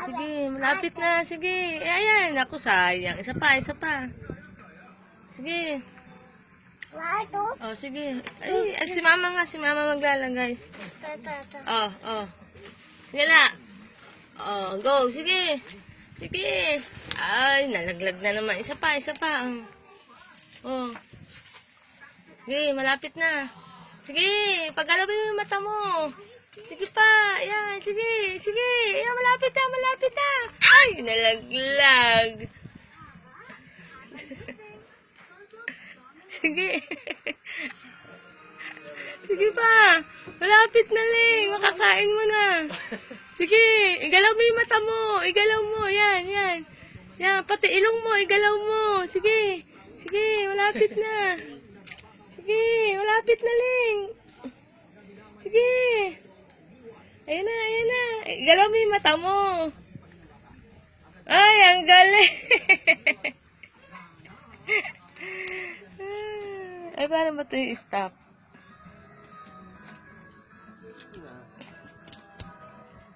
Sige, malapit na. Sige. Ayan. Ako, sayang. Isa pa, isa pa. Sige. Oh, sige. Ay, si mama nga. Si mama maglalagay. Oh, oh. Sige na. Oh, go. Sige. Sige. Ay, nalaglag na naman. Isa pa, isa pa. Oh. Sige, malapit na. Sige, paggalawin mo yung mata mo. Sige pa. Ayan, sige, sige. Ayan, malapit na, malapit na. Ay, nalaglag. Sige. Sige pa. Malapit na, Ling. Makakain mo na. Sige, igalaw mo yung mata mo. Igalaw mo. Yan, yan. Yan, pati ilong mo. Igalaw mo. Sige. Sige, malapit na. Sige, malapit na, Ling. Sige. Ayan na, ayan na. Igalaw mo yung mata mo. Ay, ang galing. Ay, paano ba ito yung stop?